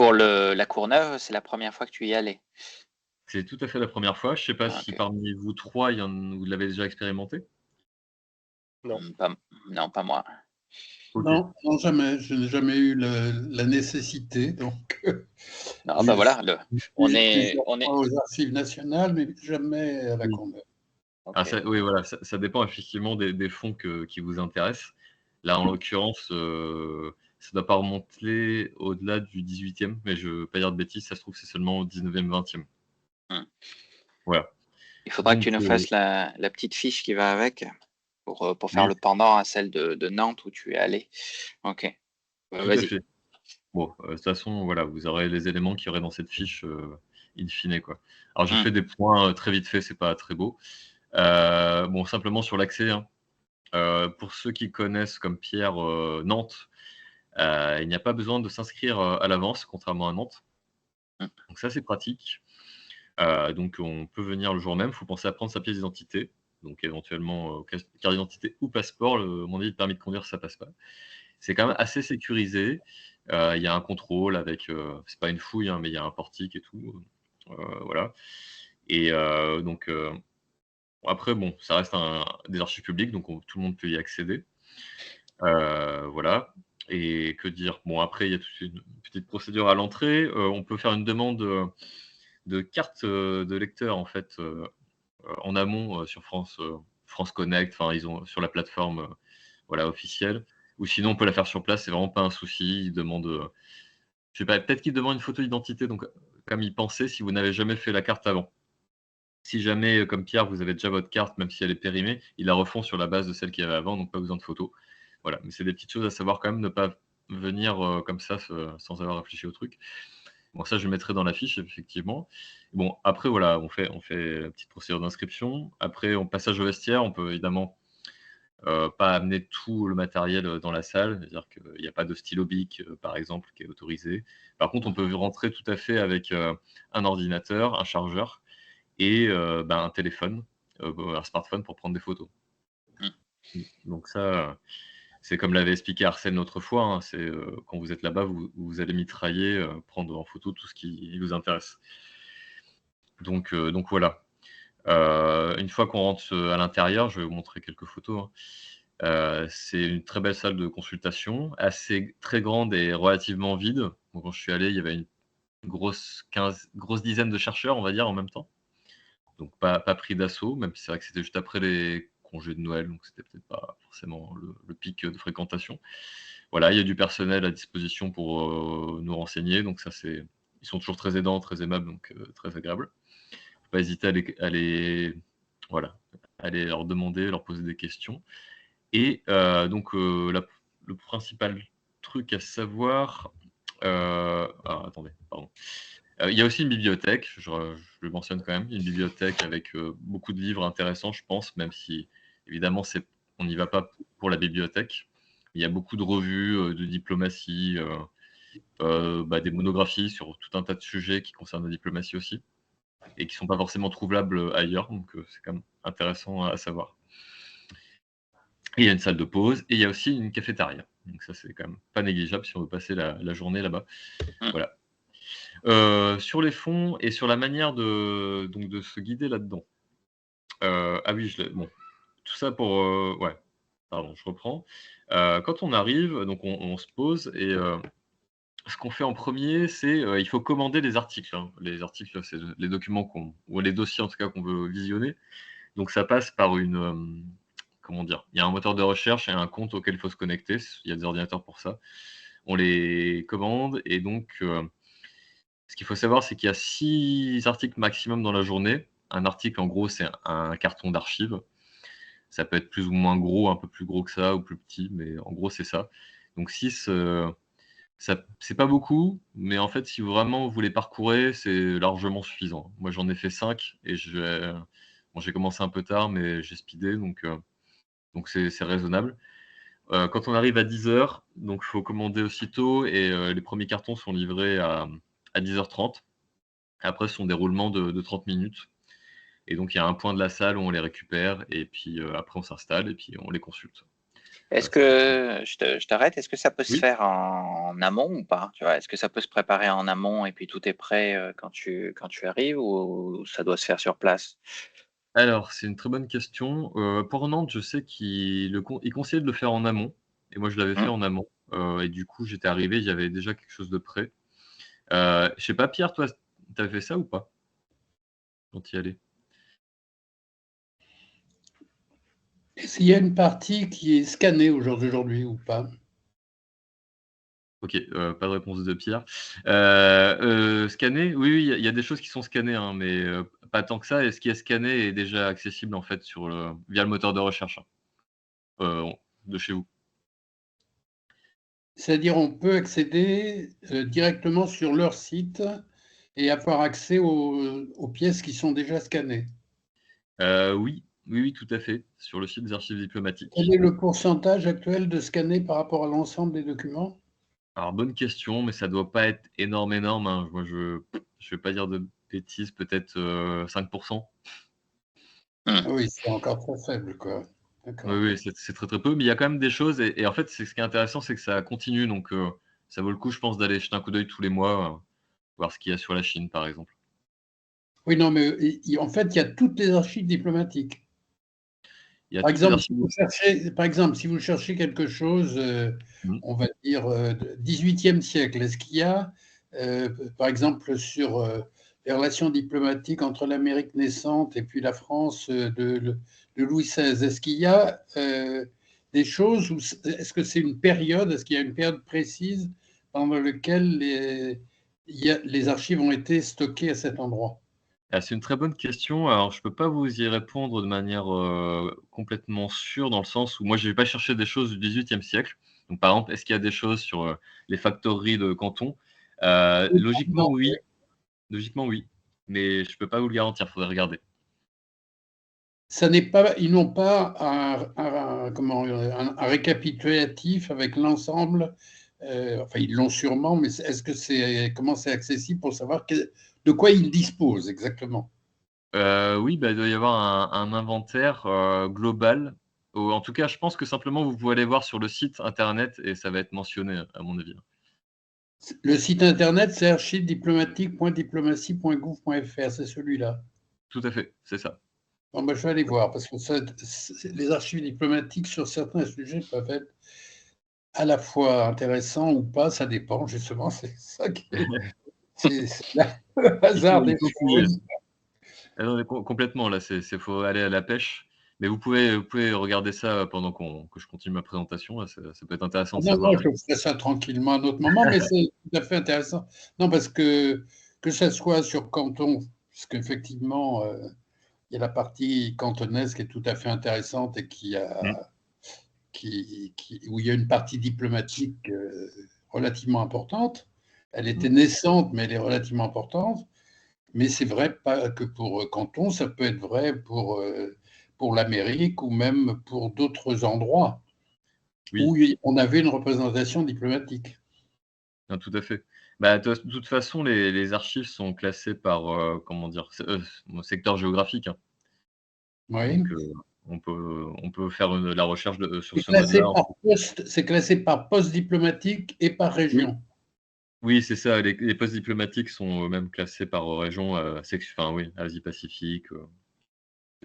Pour la Courneuve, c'est la première fois que tu y allais? C'est tout à fait la première fois. Je sais pas Ah si OK. parmi vous 3, vous l'avez déjà expérimenté? Non. Pas non, pas moi. OK. Non, non, jamais. Je n'ai jamais eu la nécessité, donc Non, bah, j'ai voilà, on été est plusieurs on est fois aux Archives nationales, mais jamais à la Oui. Courneuve. Ah OK. ça oui, voilà, ça dépend effectivement des fonds qui vous intéressent. Là, en l'occurrence, ça doit pas remonter au-delà du 18e, mais je veux pas dire de bêtises, ça se trouve, c'est seulement au 19e, 20e. Mmh. Voilà. Il faudra que tu Donc nous fasses la petite fiche qui va avec pour faire oui, le pendant à celle de Nantes où tu es allé. OK. tout à Vas-y. fait. Bon, de toute façon, voilà, vous aurez les éléments qu'il y aurait dans cette fiche, in fine, quoi. Alors je Mmh. fais des points, très vite fait, c'est pas très beau. Bon, simplement sur l'accès, hein, pour ceux qui connaissent comme Pierre, Nantes, il n'y a pas besoin de s'inscrire, à l'avance, contrairement à Nantes. Mmh. Donc ça, c'est pratique. Donc on peut venir le jour même. Il faut penser à prendre sa pièce d'identité, donc éventuellement, carte d'identité ou passeport. Mon avis, le permis de conduire, ça passe pas. C'est quand même assez sécurisé. Il y a un contrôle avec, c'est pas une fouille, hein, mais il y a un portique et tout, voilà et après bon, ça reste des archives publiques, donc tout le monde peut y accéder. Voilà et que dire? Bon après il y a toute une petite procédure à l'entrée. On peut faire une demande, de carte, de lecteur en fait, en amont, sur France Connect, enfin ils ont sur la plateforme, voilà officielle ou sinon on peut la faire sur place, c'est vraiment pas un souci. Ils demandent, je sais pas, peut-être qu'ils demandent une photo d'identité donc comme y penser si vous n'avez jamais fait la carte avant. Si jamais, comme Pierre, vous avez déjà votre carte, même si elle est périmée, ils la refont sur la base de celle qu'il y avait avant, donc pas besoin de photo. Voilà, mais c'est des petites choses à savoir quand même, ne pas venir, comme ça, sans avoir réfléchi au truc. Bon ça, je le mettrai dans la fiche effectivement. Bon après voilà, on fait la petite procédure d'inscription. Après, on passage au vestiaire, on peut évidemment, pas amener tout le matériel, dans la salle. C'est-à-dire qu'il y a pas de stylo bic, par exemple, qui est autorisé. Par contre, on peut rentrer tout à fait avec, un ordinateur, un chargeur et un téléphone, un smartphone pour prendre des photos. Mmh. Donc ça, c'est comme l'avait expliqué Arsène l'autre fois, hein, c'est, quand vous êtes là-bas, vous allez mitrailler, prendre en photo tout ce qui vous intéresse. Donc voilà. Une fois qu'on rentre, à l'intérieur, je vais vous montrer quelques photos, hein. C'est une très belle salle de consultation, assez très grande et relativement vide. Donc quand je suis allé, il y avait une grosse dizaine de chercheurs, on va dire, en même temps. Donc pas pris d'assaut, même si c'est vrai que c'était juste après les congés de Noël, donc c'était peut-être pas forcément le pic, de fréquentation. Voilà, il y a du personnel à disposition pour, nous renseigner, donc ça c'est ils sont toujours très aidants, très aimables, donc très agréables. Faut pas hésiter à les voilà, à aller leur demander, leur poser des questions et donc le principal truc à savoir, alors attendez, pardon. Il y a aussi une bibliothèque, je le mentionne quand même, une bibliothèque avec, beaucoup de livres intéressants, je pense, même si évidemment on n'y va pas pour la bibliothèque. Il y a beaucoup de revues, de diplomatie, des monographies sur tout un tas de sujets qui concernent la diplomatie aussi et qui sont pas forcément trouvables, ailleurs, donc c'est quand même intéressant à savoir. Et il y a une salle de pause et il y a aussi une cafétéria. Donc ça, c'est quand même pas négligeable si on veut passer la journée là-bas. Mmh. Voilà. Sur les fonds et sur la manière de se guider là-dedans. Ah oui, bon, tout ça pour, ouais, pardon, je reprends. Quand on arrive, donc on se pose et ce qu'on fait en premier, c'est, il faut commander les articles, hein. Les articles, c'est les documents ou les dossiers en tout cas qu'on veut visionner. Donc ça passe par comment dire? Il y a un moteur de recherche et un compte auquel il faut se connecter. Il y a des ordinateurs pour ça. On les commande et donc ce qu'il faut savoir, c'est qu'il y a 6 articles maximum dans la journée. Un article, en gros, c'est un carton d'archives. Ça peut être plus ou moins gros, un peu plus gros que ça ou plus petit, mais en gros, c'est ça. Donc 6, ça c'est pas beaucoup, mais en fait, si vraiment vous les parcourez, c'est largement suffisant. Moi, j'en ai fait 5 et j'ai commencé un peu tard, mais j'ai speedé, donc c'est raisonnable. Quand on arrive à 10 heures, donc faut commander aussitôt et les premiers cartons sont livrés à 10h30. Après, ce sont des roulements de 30 minutes et donc il y a un point de la salle où on les récupère et puis, après on s'installe et puis on les consulte. Est-ce C'est quelque chose. que je t'arrête, est-ce que ça peut se Oui. faire en amont ou pas? Tu vois? Est-ce que ça peut se préparer en amont et puis tout est prêt, quand tu arrives ou ça doit se faire sur place? Alors, c'est une très bonne question. Pour Nantes, je sais qu'il conseillait de le faire en amont et moi je l'avais fait Mmh. en amont, et du coup, j'étais arrivé, il y avait déjà quelque chose de prêt. Je sais pas, Pierre, toi, tu fait ça ou pas? Quand tu y allais? Est-ce qu'il y a une partie qui est scannée au jour d'aujourd'hui ou pas? OK, pas de réponse de Pierre. Scanner, oui, oui, il y a des choses qui sont scannées, hein, mais pas tant que ça, et ce qui est scanné est déjà accessible, en fait, via le moteur de recherche, hein, heu, de chez vous. C'est-à-dire on peut accéder, directement sur leur site et avoir accès aux pièces qui sont déjà scannées? Oui, oui, oui, tout à fait, sur le site des archives Quel diplomatiques. est le pourcentage actuel de scannés par rapport à l'ensemble des documents? Alors bonne question, mais ça doit pas être énorme, énorme, hein. Moi je vais pas dire de bêtises, peut-être, 5. Mmh. Ah oui, c'est encore très faible, quoi. Oui, D'accord. oui, c'est très, très peu, mais il y a quand même des choses, et en fait, c'est ce qui est intéressant, c'est que ça continue, donc ça vaut le coup, je pense, d'aller jeter un coup d'œil tous les mois, voir ce qu'il y a sur la Chine, par exemple. Oui, non, mais en fait, il y a toutes les archives diplomatiques. Il y a Par toutes les exemple, si archives. vous cherchez par exemple, si vous cherchez quelque chose, Mmh. on va dire, de 18e siècle, est-ce qu'il y a, par exemple, sur, les relations diplomatiques entre l'Amérique naissante et puis la France, de Louis XVI, est-ce qu'il y a, des choses où est-ce que c'est une période, est-ce qu'il y a une période précise pendant lequel les archives ont été stockées à cet endroit? Ah, c'est une très bonne question. Alors, je peux pas vous y répondre de manière, complètement sûre, dans le sens où moi, je vais pas chercher des choses du XVIIIe siècle. Donc, par exemple, est-ce qu'il y a des choses sur, les factoreries de Canton? Oui, par Logiquement, exemple, oui. oui. Logiquement, oui, mais je peux pas vous le garantir, faudrait regarder. Ça n'est pas Ils n'ont pas un récapitulatif avec l'ensemble, enfin, ils l'ont sûrement, mais est-ce que comment c'est accessible pour savoir de quoi ils disposent exactement? Oui, bah, il doit y avoir un inventaire, global, ou en tout cas, je pense que simplement vous pouvez aller voir sur le site internet et ça va être mentionné, à mon avis, hein. Le site internet, c'est archives-diplomatie.gouv.fr, c'est celui-là? Tout à fait, c'est ça. Bon, bah, je vais aller voir parce que les archives diplomatiques sur certains sujets peuvent être à la fois intéressants ou pas, ça dépend justement, c'est ça qui est c'est le hasard Il des faut fouiller. choses. Ah non, mais complètement, là, c'est faut aller à la pêche, mais vous pouvez regarder ça pendant que je continue ma présentation, là, ça peut être intéressant Ah de non, non, savoir. je ferai ça tranquillement à un autre moment, mais c'est tout à fait intéressant. Non, parce que ça soit sur Canton, puisqu'effectivement, il y a la partie cantonaise qui est tout à fait intéressante et Mmh, où il y a une partie diplomatique relativement importante. Elle mmh. était naissante, mais elle est relativement importante. Mais c'est vrai pas que pour Canton, ça peut être vrai pour l'Amérique ou même pour d'autres endroits Oui, où on avait une représentation diplomatique. non, tout à fait. Bah, de toute façon, les archives sont classées par, comment dire? Secteur géographique, hein, Oui. donc on peut faire, la recherche sur ce mode-là. C'est classé par poste diplomatique et par Oui, région. oui, c'est ça, les postes diplomatiques sont même classés par, région, enfin oui, Asie Pacifique, et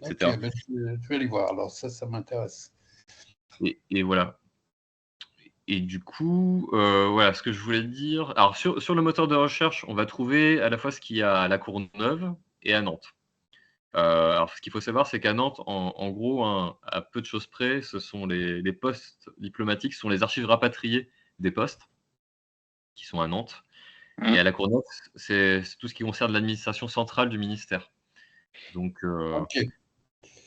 OK, cetera, ben je vais aller voir alors ça m'intéresse. et voilà. Et du coup, voilà, ce que je voulais dire, alors sur le moteur de recherche, on va trouver à la fois ce qu'il y a à La Courneuve et à Nantes. Alors ce qu'il faut savoir, c'est qu'à Nantes, en gros, hein, à peu de choses près, ce sont les postes diplomatiques, sont les archives rapatriées des postes qui sont à Nantes, et Mmh. à La Courneuve, c'est tout ce qui concerne l'administration centrale du ministère. Donc OK.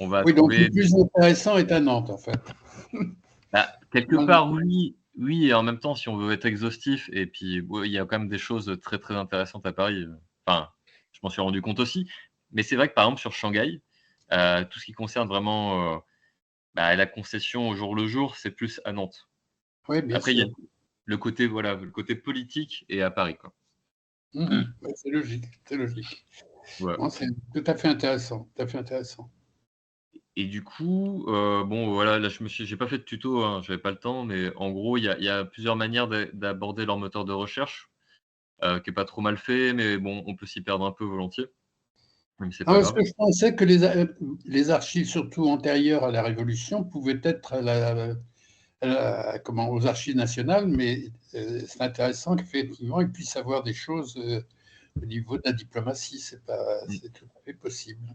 on va Oui, donc le trouver des plus intéressant est à Nantes, en fait. bah, quelque part, oui, oui, et en même temps, si on veut être exhaustif, et puis, ouais, il y a quand même des choses très, très intéressantes à Paris, enfin, je m'en suis rendu compte aussi. Mais c'est vrai que, par exemple, sur Shanghai, tout ce qui concerne vraiment, bah, la concession au jour le jour, c'est plus à Nantes. Oui, bien Après, il y a sûr. le côté, voilà, le côté politique est à Paris, quoi. Mmh. Ouais, c'est logique, c'est logique. Voilà. Non, c'est tout à fait intéressant, tout à fait intéressant. Et du coup, bon, voilà, là, j'ai pas fait de tuto, hein, j'avais pas le temps, mais en gros, il y a plusieurs manières d'aborder leur moteur de recherche, qui est pas trop mal fait, mais bon, on peut s'y perdre un peu volontiers, mais c'est Non, pas parce grave. que je pensais que les archives, surtout antérieures à la Révolution, pouvaient être comment, aux archives nationales, mais c'est intéressant qu'effectivement, ils puissent avoir des choses au niveau de la diplomatie. Mmh. C'est tout à fait possible.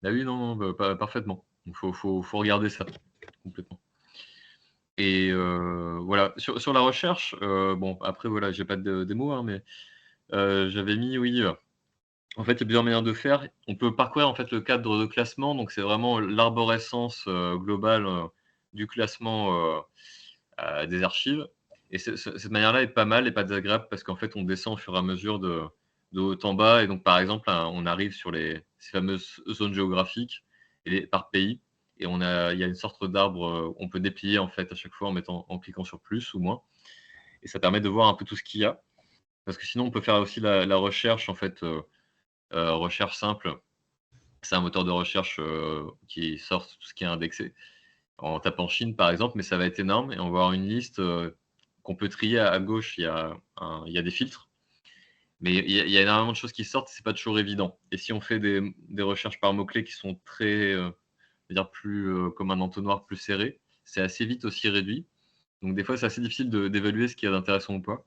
Ah oui, non, non, bah, parfaitement. Donc faut regarder ça, complètement. Et voilà, sur la recherche, bon, après, voilà, j'ai pas de démo, hein, mais j'avais mis, oui, en fait, il y a plusieurs manières de faire. On peut parcourir, en fait, le cadre de classement, donc c'est vraiment l'arborescence, globale, du classement, des archives, et cette manière-là est pas mal et pas désagréable parce qu'en fait, on descend au fur et à mesure de haut en bas, et donc, par exemple, on arrive sur ces fameuses zones géographiques par pays, et il y a une sorte d'arbre, on peut déplier, en fait, à chaque fois en cliquant sur plus ou moins, et ça permet de voir un peu tout ce qu'il y a. Parce que sinon, on peut faire aussi la recherche, en fait, recherche simple. C'est un moteur de recherche, qui sort tout ce qui est indexé en tapant Chine, par exemple, mais ça va être énorme, et on va avoir une liste, qu'on peut trier. À gauche, il y a des filtres, mais il y a énormément de choses qui sortent, c'est pas toujours évident, et si on fait des recherches par mots-clés qui sont très, on va dire plus, comme un entonnoir plus serré, c'est assez vite aussi réduit. Donc des fois, c'est assez difficile d'évaluer ce qu'il y a d'intéressant ou pas.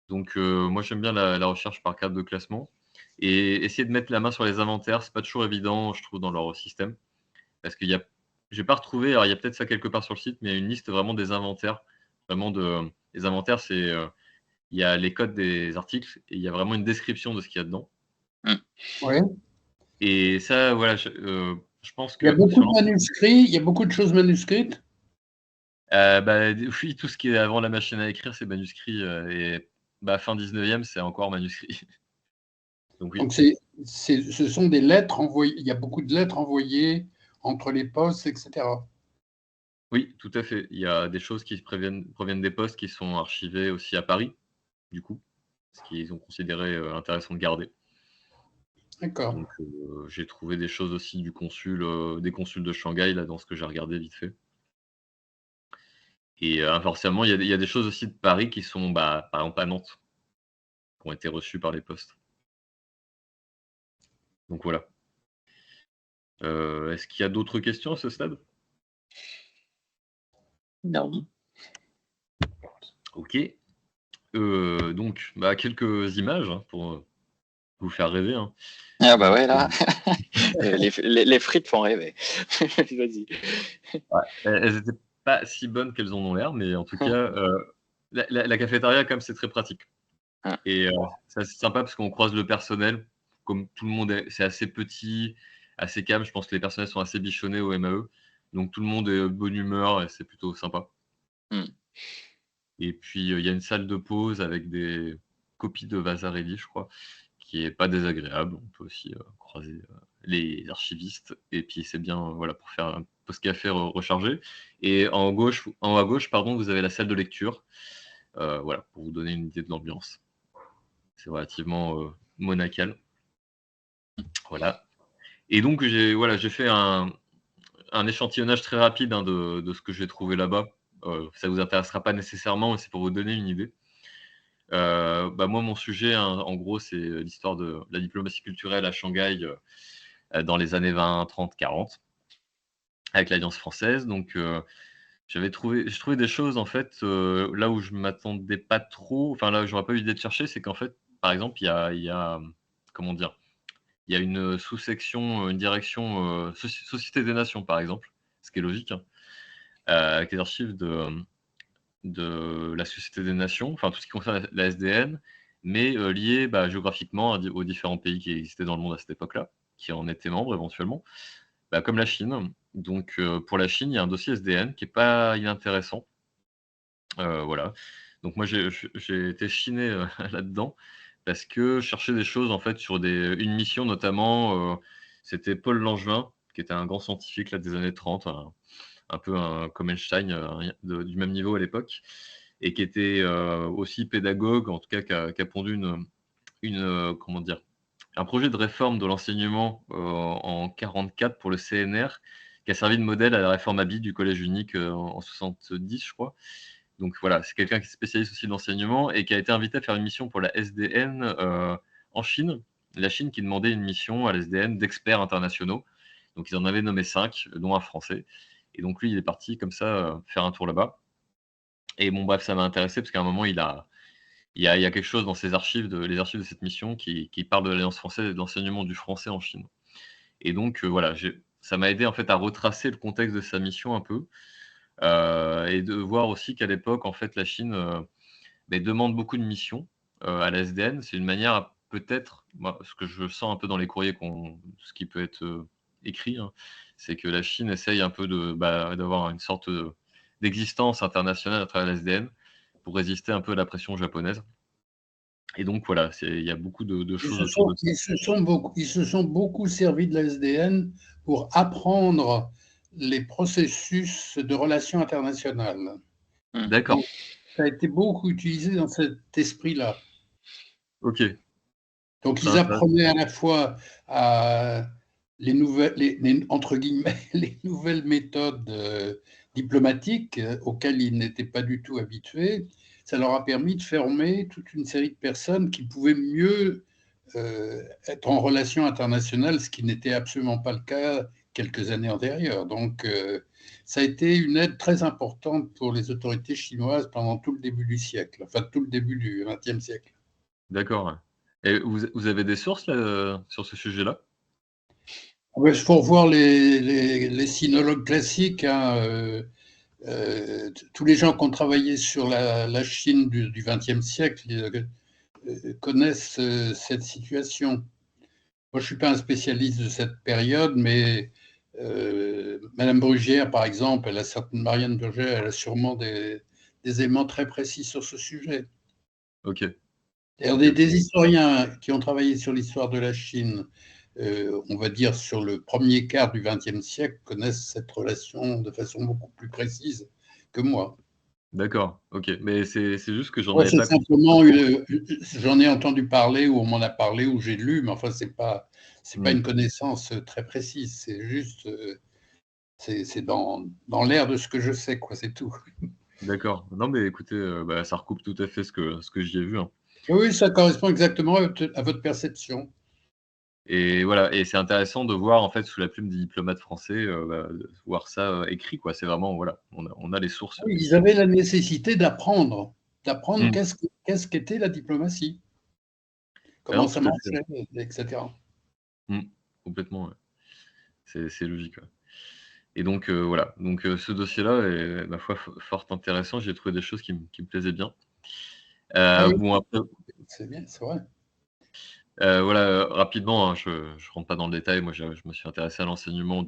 Donc moi, j'aime bien la recherche par cadre de classement, et essayer de mettre la main sur les inventaires, c'est pas toujours évident, je trouve, dans leur système. Parce qu'il y a j'ai pas retrouvé, alors il y a peut-être ça quelque part sur le site, mais il y a une liste vraiment des inventaires, vraiment les inventaires, c'est, il y a les codes des articles et il y a vraiment une description de ce qu'il y a dedans, Mmh. Ouais. et ça, voilà, je pense Il y a que beaucoup sur de manuscrits, il y a beaucoup de choses manuscrites. bah, oui, tout ce qui est avant la machine à écrire, c'est manuscrit, et bah, fin 19e, c'est encore manuscrit. Donc oui. Donc, ce sont des lettres envoyées. Il y a beaucoup de lettres envoyées entre les postes, etc. Oui, tout à fait. Il y a des choses qui proviennent des postes qui sont archivées aussi à Paris, du coup, ce qu'ils ont considéré, intéressant de garder. D'accord. Donc j'ai trouvé des choses aussi des consuls de Shanghai, là, dans ce que j'ai regardé vite fait, et inversement, il y a des choses aussi de Paris qui sont, bah, par exemple à Nantes, qui ont été reçues par les postes. Donc voilà. Est-ce qu'il y a d'autres questions à ce stade? Non. OK. Donc, bah, quelques images, hein, pour, vous faire rêver, hein. Ah bah Donc ouais, là, les frites font rêver. Vas-y. ouais, elles étaient pas si bonnes qu'elles en ont l'air, mais en tout cas, la cafétéria, quand même, c'est très pratique, Hein. et c'est assez sympa parce qu'on croise le personnel, comme tout le monde c'est assez petit, assez calme. Je pense que les personnels sont assez bichonnés au MAE, donc tout le monde est de bonne humeur et c'est plutôt sympa, Mmh. et puis, il y a une salle de pause avec des copies de Vasarely, je crois, qui est pas désagréable. On peut aussi, croiser, les archivistes, et puis c'est bien, voilà, pour faire un pause café recharger, et en haut à gauche, pardon, vous avez la salle de lecture, voilà, pour vous donner une idée de l'ambiance. C'est relativement, monacal, voilà, et donc j'ai fait un échantillonnage très rapide, hein, de ce que j'ai trouvé là-bas. Ça vous intéressera pas nécessairement, mais c'est pour vous donner une idée. Bah, moi, mon sujet, hein, en gros, c'est l'histoire de la diplomatie culturelle à Shanghai, dans les années 20, 30, 40, avec l'Alliance française. Donc, j'ai trouvé des choses, en fait, là où je m'attendais pas trop, enfin, là où j'aurais pas eu l'idée de chercher, c'est qu'en fait, par exemple, comment dire? Il y a une sous-section, une direction, Société des Nations, par exemple, ce qui est logique, hein, avec les archives de la Société des Nations, enfin tout ce qui concerne la SDN, mais lié, bah, géographiquement aux différents pays qui existaient dans le monde à cette époque-là, qui en étaient membres éventuellement, bah, comme la Chine. Donc pour la Chine, il y a un dossier SDN qui est pas inintéressant, voilà. Donc moi j'ai été chiné, là-dedans, parce que je cherchais des choses, en fait, sur une mission notamment, c'était Paul Langevin, qui était un grand scientifique là des années 30, un peu comme Einstein, du même niveau à l'époque, et qui était aussi pédagogue, en tout cas qui a pondu comment dire? Un projet de réforme de l'enseignement, en 44 pour le CNR, qui a servi de modèle à la réforme Haby du collège unique en 70, je crois. Donc voilà, c'est quelqu'un qui est spécialiste aussi de l'enseignement et qui a été invité à faire une mission pour la SDN en Chine. La Chine qui demandait une mission à la SDN d'experts internationaux. Donc ils en avaient nommé 5, dont un Français. Et donc lui, il est parti comme ça faire un tour là-bas. Et bon, bref, ça m'a intéressé parce qu'à un moment, il y a quelque chose dans ses archives, les archives de cette mission, qui parle de l'Alliance française et de l'enseignement du français en Chine. Et donc, voilà, ça m'a aidé en fait à retracer le contexte de sa mission un peu, et de voir aussi qu'à l'époque, en fait, la Chine demande beaucoup de missions à la SDN. C'est une manière, peut-être, moi, ce que je sens un peu dans les courriers, ce qui peut être écrit, hein, c'est que la Chine essaye un peu d'avoir une sorte d'existence internationale à travers la SDN pour résister un peu à la pression japonaise. Et donc voilà, il y a beaucoup de choses autour de ça. Ils se sont beaucoup servis de la SDN pour apprendre les processus de relations internationales. D'accord. Donc, ça a été beaucoup utilisé dans cet esprit-là. Ok. Donc, C'est ils intéressant. apprenaient à la fois les nouvelles, entre guillemets, les nouvelles méthodes diplomatiques auxquelles ils n'étaient pas du tout habitués. Ça leur a permis de former toute une série de personnes qui pouvaient mieux être en relation internationale, ce qui n'était absolument pas le cas quelques années antérieures. Donc, ça a été une aide très importante pour les autorités chinoises pendant tout le début du siècle, enfin tout le début du XXe siècle. D'accord. Ouais. Et vous avez des sources là, sur ce sujet-là? Il faut revoir les sinologues classiques. Hein, tous les gens qui ont travaillé sur la Chine du XXe siècle connaissent cette situation. Moi, je ne suis pas un spécialiste de cette période, mais Madame Brugière, par exemple, Marianne Brugière, elle a sûrement des éléments très précis sur ce sujet. Ok. Des historiens qui ont travaillé sur l'histoire de la Chine, on va dire sur le premier quart du XXe siècle, connaissent cette relation de façon beaucoup plus précise que moi. D'accord, ok. Mais c'est juste que j'en Moi, avais c'est pas simplement, conscience. j'en ai entendu parler ou on m'en a parlé ou j'ai lu, mais enfin, c'est pas une connaissance très précise. C'est juste, c'est dans l'air de ce que je sais, quoi. C'est tout. D'accord. Non, mais écoutez, ça recoupe tout à fait ce que j'y ai vu, hein. Oui, ça correspond exactement à votre perception. Et voilà, et c'est intéressant de voir en fait sous la plume des diplomates français, de voir ça écrit, quoi. C'est vraiment, voilà, on a les sources. Oui, ils avaient la nécessité d'apprendre Mmh. qu'est-ce qu'était la diplomatie, Ah comment non, ça tout à fait. marchait, etc. Mmh. Complètement, ouais. C'est logique, ouais. Et donc voilà, donc ce dossier-là est, ma foi, fort intéressant. J'ai trouvé des choses qui me plaisaient bien. Ah oui, Bon après, c'est bien, c'est vrai. voilà, rapidement, hein, je rentre pas dans le détail. Moi, je me suis intéressé à l'enseignement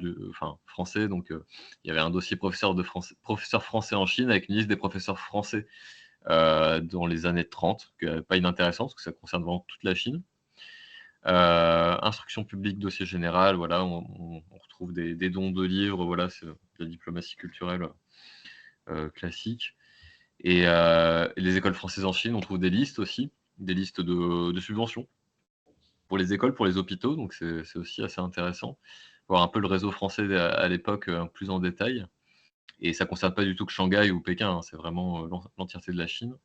français, donc il y avait un dossier professeur français en Chine avec une liste des professeurs français dans les années 30, pas inintéressant parce que ça concerne vraiment toute la Chine. Instruction publique, dossier général, voilà, on retrouve des dons de livres, voilà, c'est de la diplomatie culturelle classique. Et les écoles françaises en Chine, on trouve des listes aussi, des listes de subventions pour les écoles, pour les hôpitaux, donc c'est aussi assez intéressant. Voir un peu le réseau français à l'époque plus en détail. Et ça ne concerne pas du tout que Shanghai ou Pékin, hein, c'est vraiment l'entièreté de la Chine.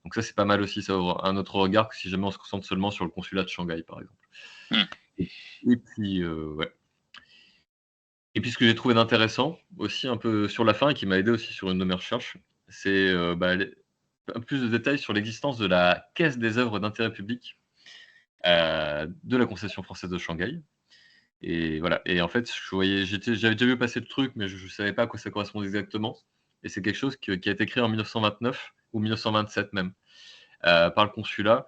Donc ça, c'est pas mal aussi, ça ouvre un autre regard que si jamais on se concentre seulement sur le consulat de Shanghai, par exemple. Mmh. Et puis, ouais. Et puis ce que j'ai trouvé d'intéressant, aussi un peu sur la fin et qui m'a aidé aussi sur une de mes recherches, c'est, un peu plus de détails sur l'existence de la Caisse des œuvres d'intérêt public, de la concession française de Shanghai. Et voilà, et en fait, j'avais déjà vu passer le truc, mais je ne savais pas à quoi ça correspond exactement. Et c'est quelque chose qui a été créé en 1929 ou 1927 même, par le consulat.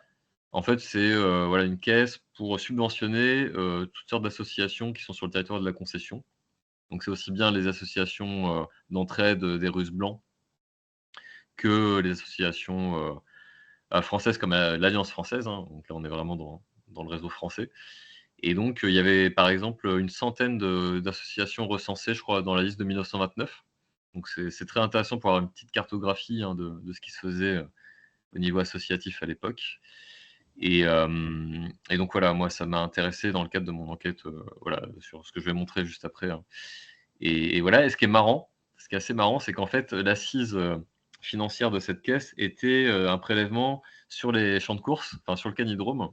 En fait, c'est voilà, une caisse pour subventionner toutes sortes d'associations qui sont sur le territoire de la concession. Donc c'est aussi bien les associations d'entraide des Russes blancs que les associations françaises comme l'Alliance française, hein. Donc là, on est vraiment dans le réseau français. Et donc, il y avait par exemple une centaine d'associations recensées, je crois, dans la liste de 1929. Donc c'est très intéressant pour avoir une petite cartographie, hein, de ce qui se faisait au niveau associatif à l'époque. Et donc voilà, moi, ça m'a intéressé dans le cadre de mon enquête, voilà, sur ce que je vais montrer juste après, hein. Et voilà. Et ce qui est marrant, ce qui est assez marrant, c'est qu'en fait, l'assise financière de cette caisse était un prélèvement sur les champs de course, enfin sur le canidrome.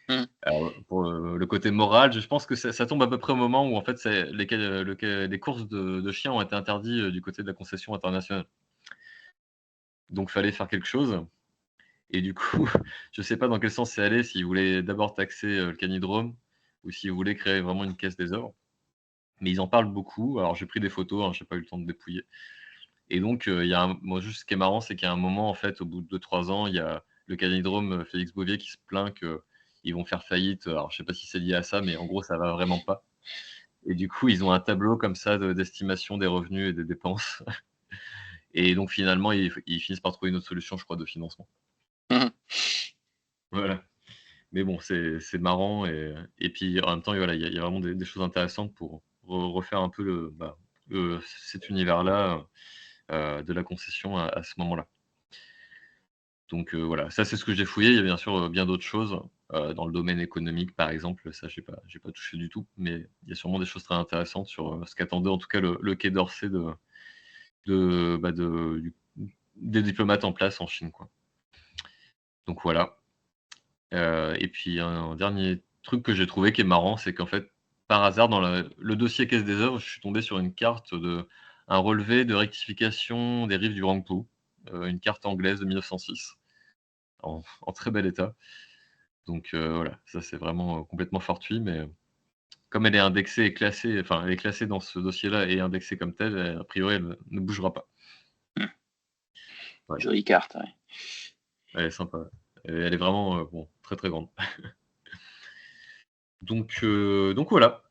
Mmh. Alors, pour le côté moral, je pense que ça tombe à peu près au moment où en fait les courses de chiens ont été interdites du côté de la concession internationale. Donc fallait faire quelque chose. Et du coup, je sais pas dans quel sens c'est allé, s'ils voulaient d'abord taxer le canidrome ou s'ils voulaient créer vraiment une caisse des œuvres. Mais ils en parlent beaucoup. Alors j'ai pris des photos, hein, j'ai pas eu le temps de dépouiller. Et donc, il y a moi, juste ce qui est marrant, c'est qu'il y a un moment, en fait, au bout de 2-3 ans, il y a le canidrome Félix Bouvier qui se plaint qu'ils vont faire faillite. Alors, je sais pas si c'est lié à ça, mais en gros, ça va vraiment pas. Et du coup, ils ont un tableau comme ça d'estimation des revenus et des dépenses. Et donc, finalement, ils finissent par trouver une autre solution, je crois, de financement. Mmh. Voilà. Mais bon, c'est marrant. Et puis, en même temps, voilà, il y a vraiment des choses intéressantes pour refaire un peu cet univers-là de la concession à ce moment-là. Donc voilà, ça c'est ce que j'ai fouillé. Il y a bien sûr bien d'autres choses dans le domaine économique, par exemple. Ça, j'ai pas touché du tout, mais il y a sûrement des choses très intéressantes sur ce qu'attendait en tout cas le Quai d'Orsay des diplomates en place en Chine, quoi. Donc voilà. Et puis un dernier truc que j'ai trouvé qui est marrant, c'est qu'en fait, par hasard, dans le dossier Caisse des œuvres, je suis tombé sur une carte un relevé de rectification des rives du Rangpou, une carte anglaise de 1906 en très bel état. Donc voilà, ça c'est vraiment complètement fortuit, mais comme elle est indexée et classée, enfin elle est classée dans ce dossier-là et indexée comme telle, a priori elle ne bougera pas. Voilà, Jolie carte, ouais. elle est sympa. Elle est vraiment bon, très très grande. Donc voilà.